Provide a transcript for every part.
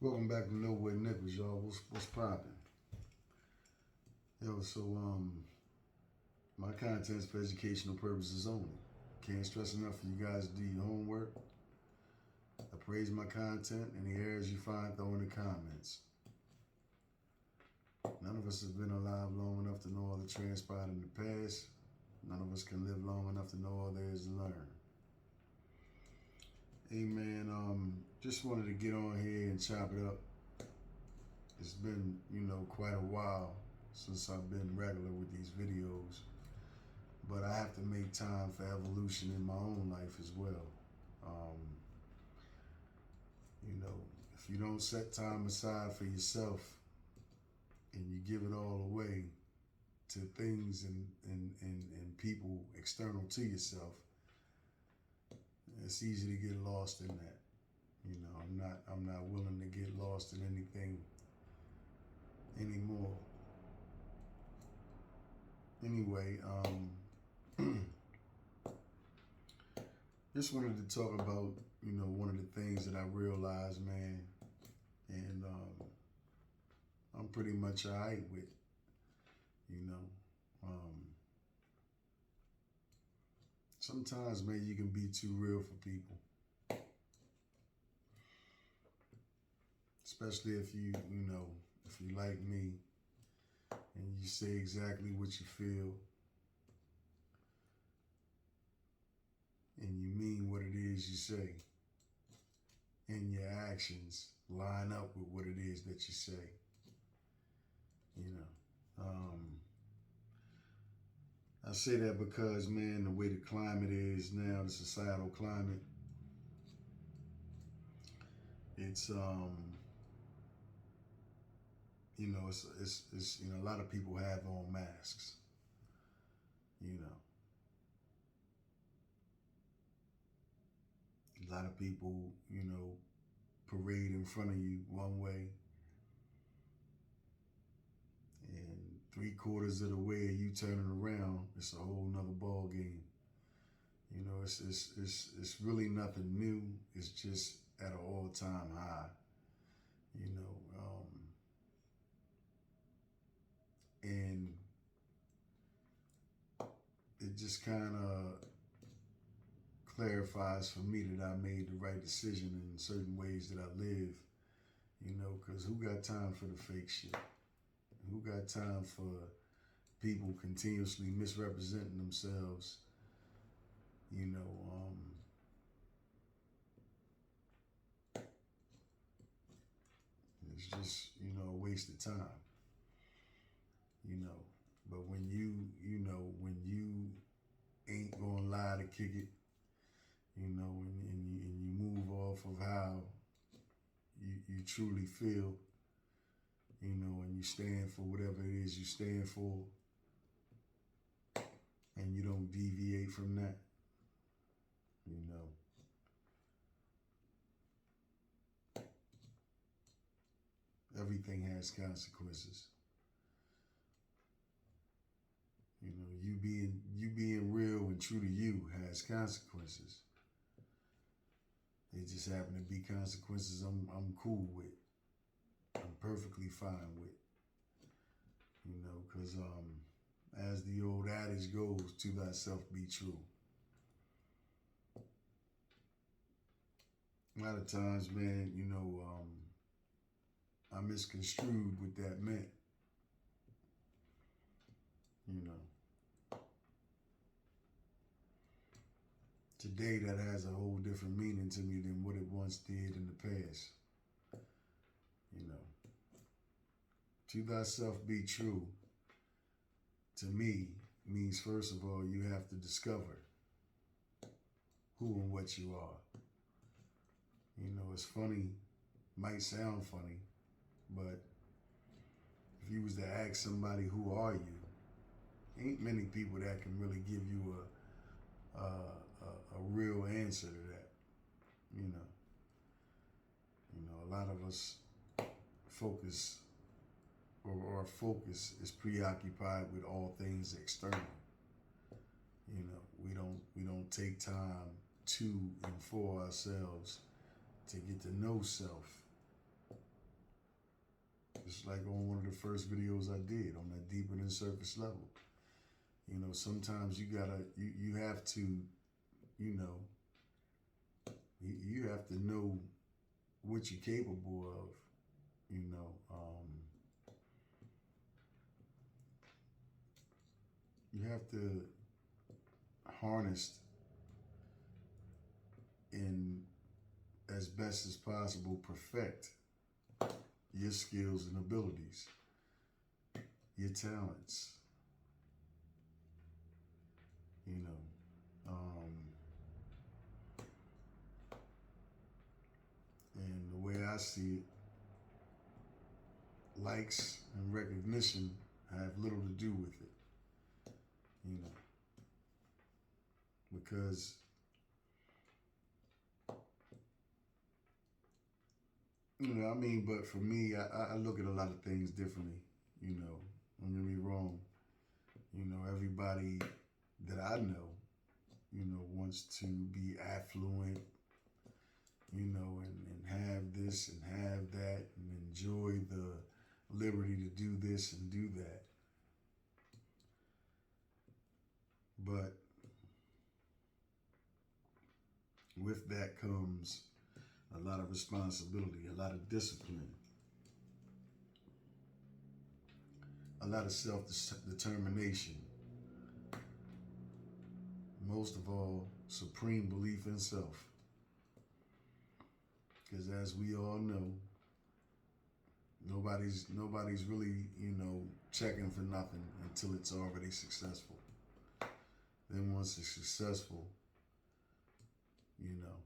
Welcome back to Nowhere Nickels, y'all. What's poppin'? Yo, so my content's for educational purposes only. Can't stress enough for you guys to do your homework. Appraise my content. Any errors you find, throw in the comments. None of us have been alive long enough to know all that transpired in the past. None of us can live long enough to know all there is to learn. Hey man, just wanted to get on here and chop it up. It's been, quite a while since I've been regular with these videos, but I have to make time for evolution in my own life as well. If you don't set time aside for yourself and you give it all away to things and people external to yourself, it's easy to get lost in that. I'm not willing to get lost in anything anymore. Anyway, just wanted to talk about, one of the things that I realized, man, and I'm pretty much all right with, sometimes, man, you can be too real for people. Especially if if you like me and you say exactly what you feel and you mean what it is you say and your actions line up with what it is that you say. I say that because, man, the way the climate is now, the societal climate, it's it's a lot of people have on masks. A lot of people, parade in front of you one way, and 3/4 of the way you turning around, it's a whole nother ball game. It's really nothing new. It's just at an all-time high. And it just kind of clarifies for me that I made the right decision in certain ways that I live, because who got time for the fake shit? Who got time for people continuously misrepresenting themselves? It's just, a waste of time, But when when you ain't gonna lie to kick it, and you move off of how you truly feel, and you stand for whatever it is you stand for, and you don't deviate from that, everything has consequences. You being real and true to you has consequences. They just happen to be consequences I'm cool with. I'm perfectly fine with. Because as the old adage goes, to thyself be true. A lot of times, man, I misconstrued what that meant. Today that has a whole different meaning to me than what it once did in the past. To thyself be true, to me, means first of all, you have to discover who and what you are. It's funny, might sound funny, but if you was to ask somebody, who are you? Ain't many people that can really give you a real answer to that. A lot of us focus, or our focus is preoccupied with all things external. We don't take time to and for ourselves to get to know self. Just like on one of the first videos I did on that deeper than surface level. You know, sometimes you have to, you know, you have to know what you're capable of, you know. You have to harness and as best as possible perfect your skills and abilities, your talents, you know. And the way I see it, likes and recognition have little to do with it, you know, because I mean, but for me, I look at a lot of things differently, you know. Don't get me wrong, you know, everybody that I know, you know, wants to be affluent, you know, and have this and have that and enjoy the liberty to do this and do that. But with that comes a lot of responsibility, a lot of discipline, a lot of self-determination. Most of all, supreme belief in self. Because as we all know, nobody's really, you know, checking for nothing until it's already successful. Then once it's successful, you know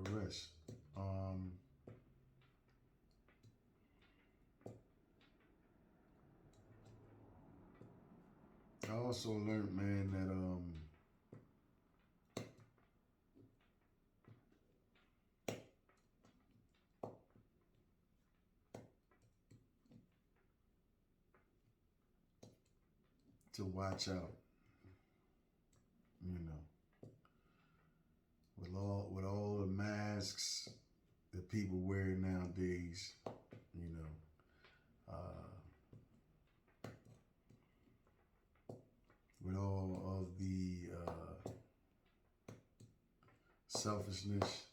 the rest. I also learned, man, that to watch out, you know, with all the masks that people wear nowadays, you know, with all of the selfishness,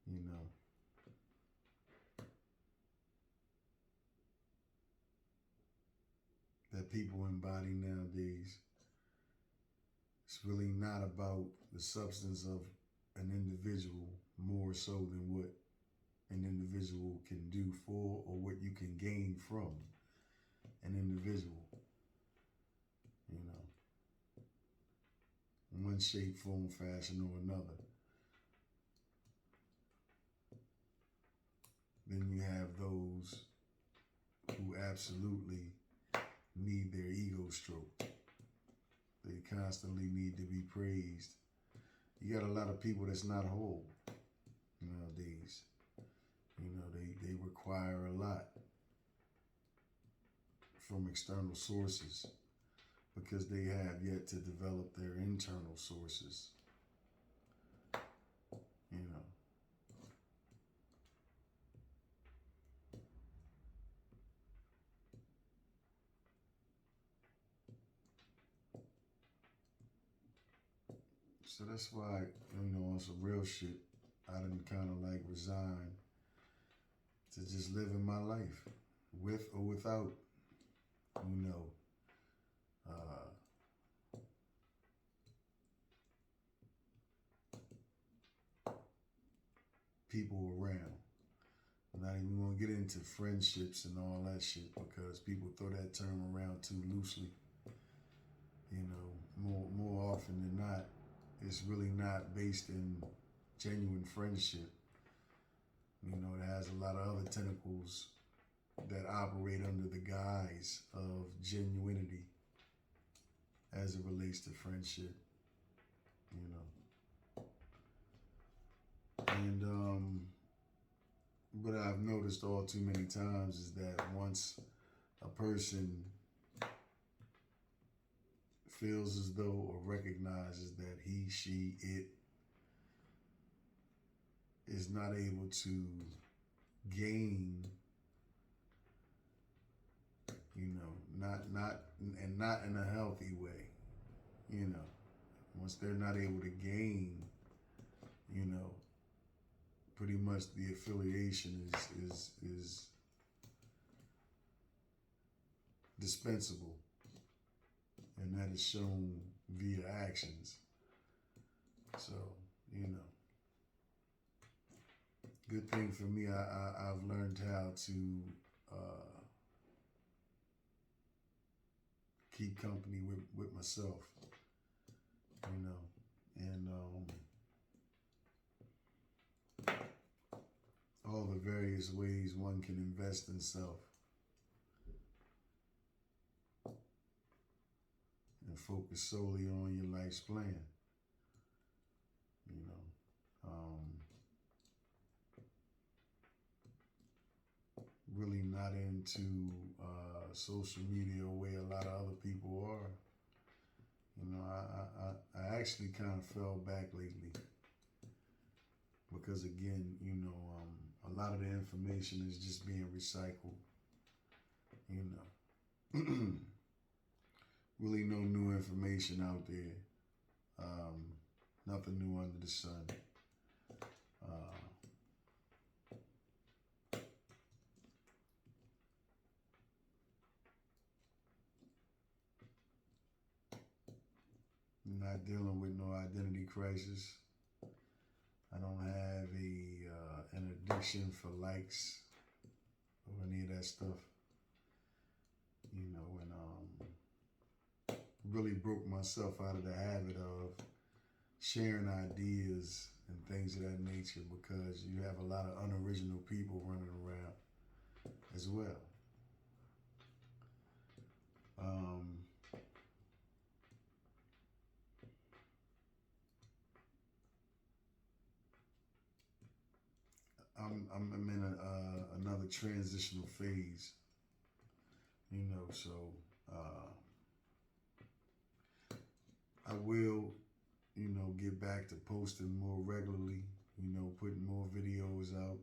you know, that people embody nowadays. It's really not about the substance of an individual more so than what an individual can do for or what you can gain from an individual. You know, in one shape, form, fashion, or another. Then you have those who absolutely need their ego stroked. They constantly need to be praised. You got a lot of people that's not whole nowadays. You know, they require a lot from external sources because they have yet to develop their internal sources. You know. So that's why, you know, on some real shit, I didn't kind of like resign to just living my life with or without, you know, people around. I'm not even gonna get into friendships and all that shit because people throw that term around too loosely. You know, more often than not, it's really not based in genuine friendship. You know, it has a lot of other tentacles that operate under the guise of genuinity as it relates to friendship. You know, and what I've noticed all too many times is that once a person feels as though or recognizes that he, she, it is not able to gain, not in a healthy way, once they're not able to gain, pretty much the affiliation is dispensable, and that is shown via actions. So, good thing for me, I've learned how to keep company with myself, and all the various ways one can invest in self and focus solely on your life's plan. Really not into social media the way a lot of other people are. I actually kind of fell back lately because, again, a lot of the information is just being recycled. Really no new information out there. Nothing new under the sun. Not dealing with no identity crisis. I don't have an addiction for likes or any of that stuff. And really broke myself out of the habit of sharing ideas and things of that nature, because you have a lot of unoriginal people running around as well. I'm in another transitional phase, so I will, get back to posting more regularly, putting more videos out.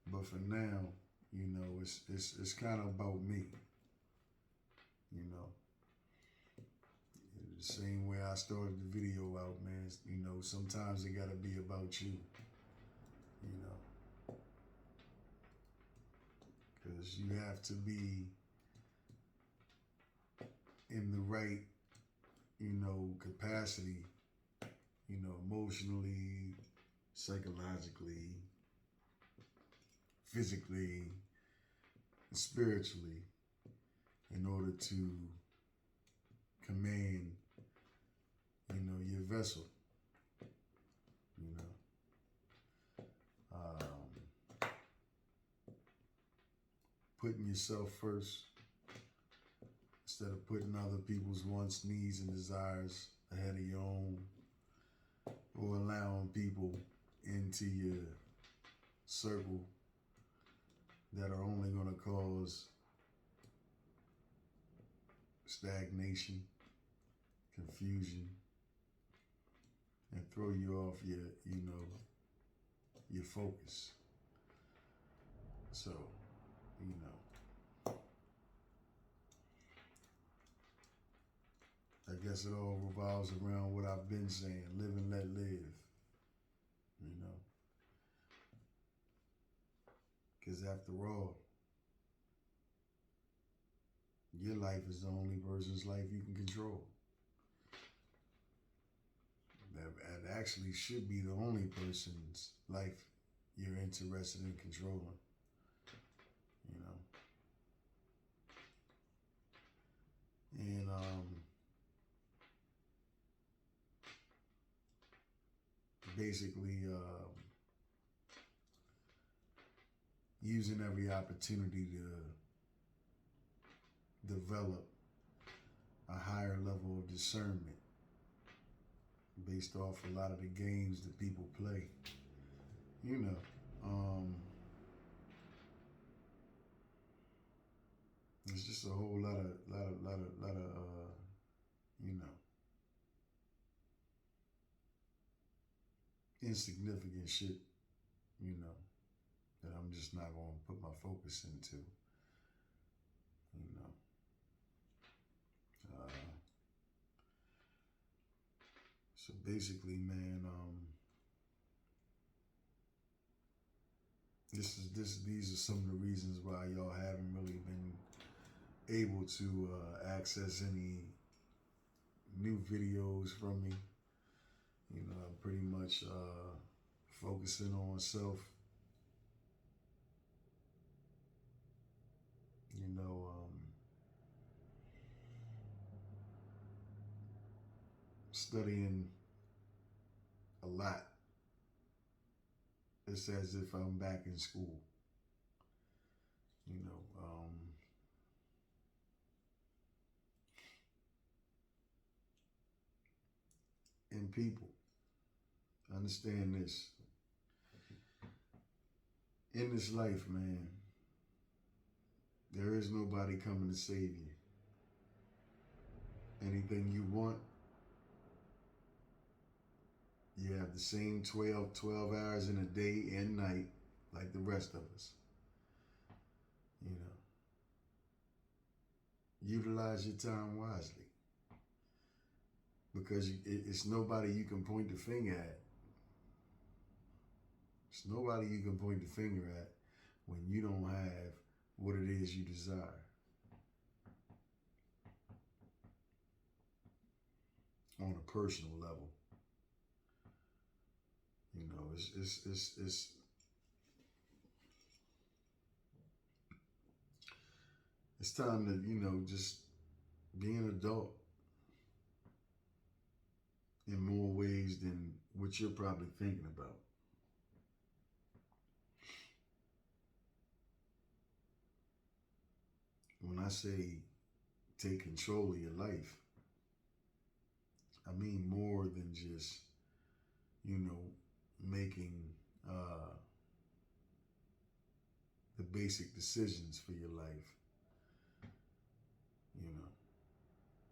But for now, it's kind of about me, The same way I started the video out, man. Sometimes it gotta be about you, because you have to be in the right, capacity, emotionally, psychologically, physically, and spiritually, in order to command, your vessel, putting yourself first instead of putting other people's wants, needs, and desires ahead of your own, or allowing people into your circle that are only going to cause stagnation, confusion, and throw you off your focus. So, I guess it all revolves around what I've been saying: live and let live. Because after all, your life is the only person's life you can control. That actually should be the only person's life you're interested in controlling. And basically using every opportunity to develop a higher level of discernment based off a lot of the games that people play. It's just a whole lot of insignificant shit, you know, that I'm just not going to put my focus into, you know. So basically, man, these are some of the reasons why y'all haven't really been able to access any new videos from me. You know, I'm pretty much focusing on self. You know, studying a lot. It's as if I'm back in school. You know, and people, understand this. In this life, man, there is nobody coming to save you. Anything you want, you have the same 12 hours in a day and night like the rest of us. You know, utilize your time wisely, because it's nobody you can point the finger at. It's nobody you can point the finger at when you don't have what it is you desire. On a personal level. You know, it's time to, you know, just be an adult in more ways than what you're probably thinking about. When I say take control of your life, I mean more than just, you know, making the basic decisions for your life. You know,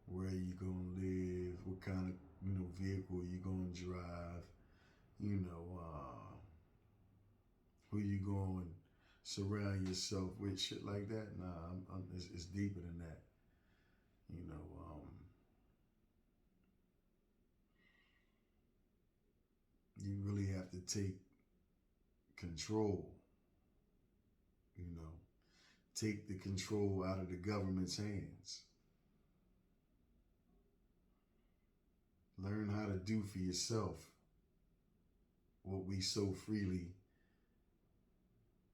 where you gonna live, what kind of, you know, vehicle you gonna drive, you know, who you going to surround yourself with, shit like that. Nah, it's deeper than that. You know, you really have to take control. You know, take the control out of the government's hands. Learn how to do for yourself what we so freely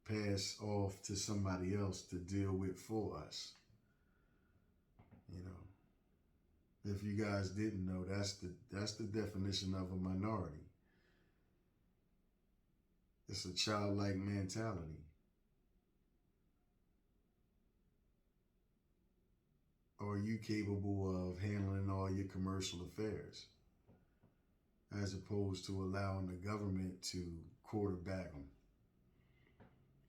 pass off to somebody else to deal with for us. You know, if you guys didn't know, that's the definition of a minority. It's a childlike mentality. Are you capable of handling all your commercial affairs, as opposed to allowing the government to quarterback them?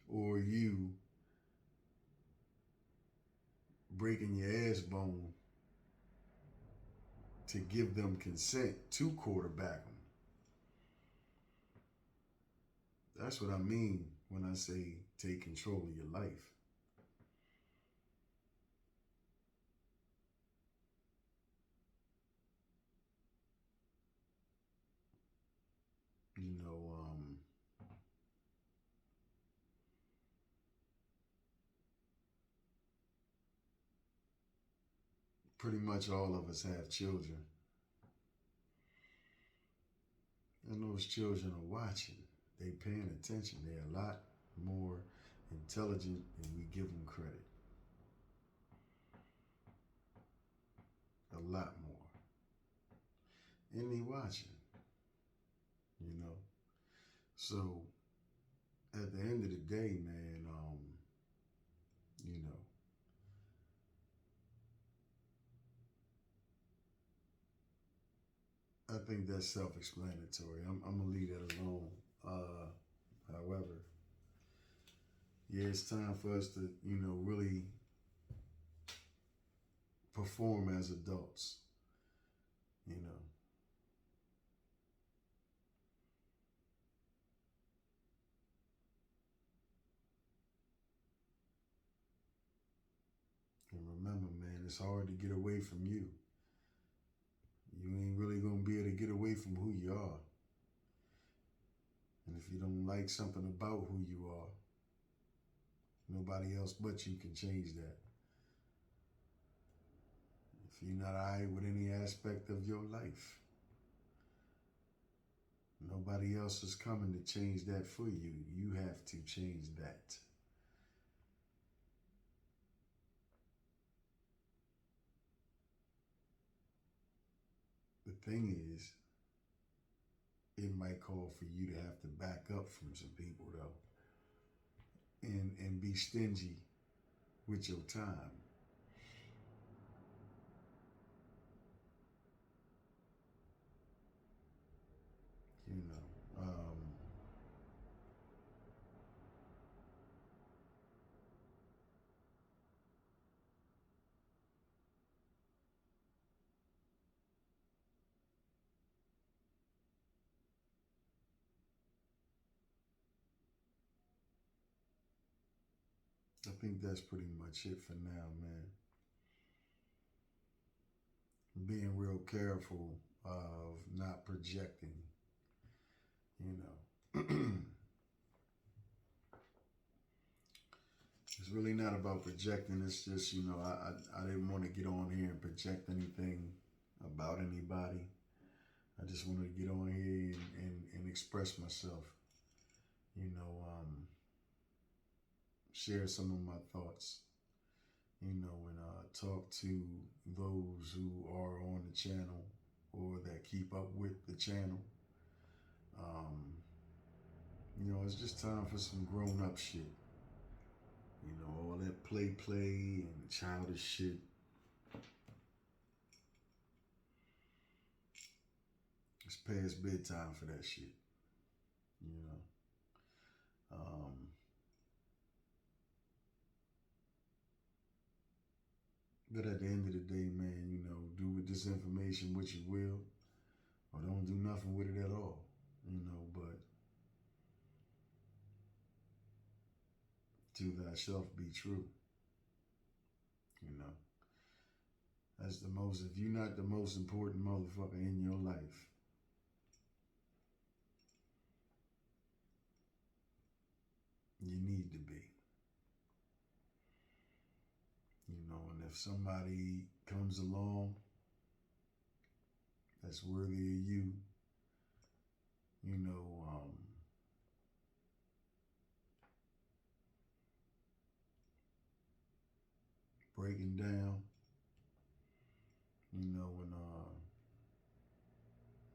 Or you breaking your ass bone to give them consent to quarterback them? That's what I mean when I say take control of your life. You know, pretty much all of us have children. And those children are watching. They paying attention. They're a lot more intelligent than we give them credit. A lot more. And they watching. You know. So at the end of the day, man, you know, I think that's self-explanatory. I'm gonna leave that alone. However, yeah, it's time for us to, you know, really perform as adults. You know, it's hard to get away from you. You ain't really gonna be able to get away from who you are. And if you don't like something about who you are, nobody else but you can change that. If you're not alright with any aspect of your life, nobody else is coming to change that for you. You have to change that. The thing is, it might call for you to have to back up from some people though, and be stingy with your time. You know, I think that's pretty much it for now, man. Being real careful of not projecting, you know. It's really not about projecting. It's just, you know, I didn't want to get on here and project anything about anybody. I just wanted to get on here and express myself, you know, share some of my thoughts, you know, and talk to those who are on the channel or that keep up with the channel. You know, it's just time for some grown up shit. You know, all that play and childish shit. It's past bedtime for that shit. You know. But at the end of the day, man, you know, do with this information what you will, or don't do nothing with it at all. You know, but to thyself be true. You know. That's the most, if you're not the most important motherfucker in your life, you need to be. You know, and if somebody comes along that's worthy of you, you know, breaking down, you know, and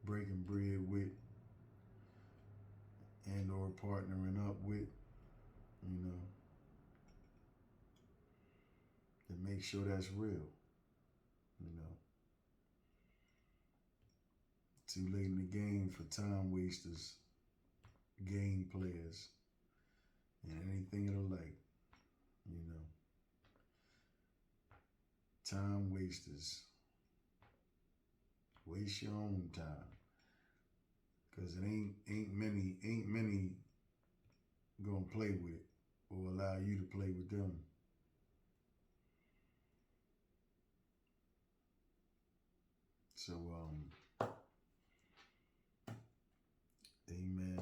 breaking bread with and or partnering up with, you know, to make sure that's real, you know. Too late in the game for time wasters, game players, and anything of the like, you know. Time wasters. Waste your own time. Cause it ain't many gonna play with it or allow you to play with them. So amen.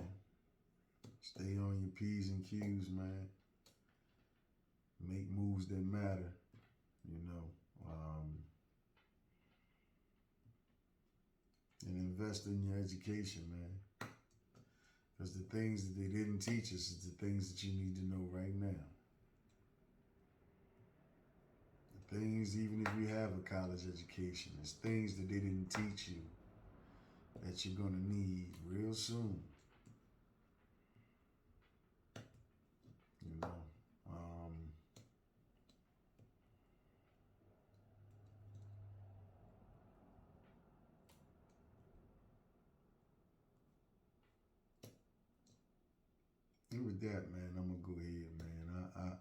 Stay on your P's and Q's, man. Make moves that matter, you know. And invest in your education, man. Because the things that they didn't teach us is the things that you need to know right now. The things, even if you have a college education, it's things that they didn't teach you that you're going to need real soon. You know, and with that, man, I'm gonna go ahead, man.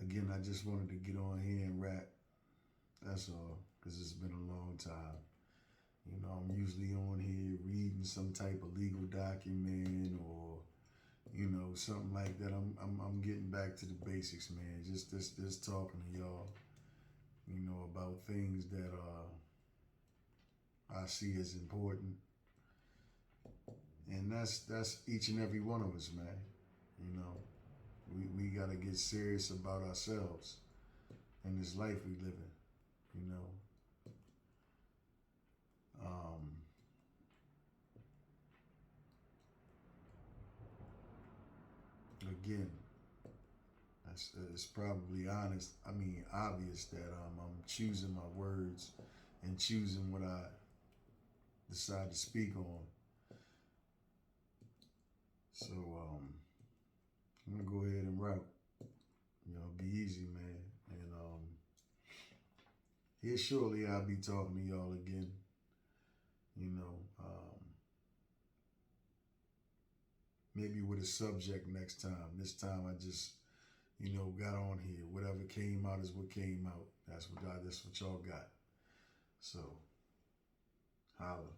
Again, I just wanted to get on here and rap. That's all, because it's been a long time. You know, I'm usually on here reading some type of legal document or, you know, something like that. I'm getting back to the basics, man. Just talking to y'all. you know, about things that I see as important. And that's each and every one of us, man. You know, we gotta get serious about ourselves in this life we live in, you know. Again, it's probably obvious that I'm choosing my words and choosing what I decide to speak on. So I'm gonna go ahead and route. You know, be easy, man. And here shortly I'll be talking to y'all again. You know, maybe with a subject next time. This time I just, you know, got on here. Whatever came out is what came out. That's what y'all got. So, holla.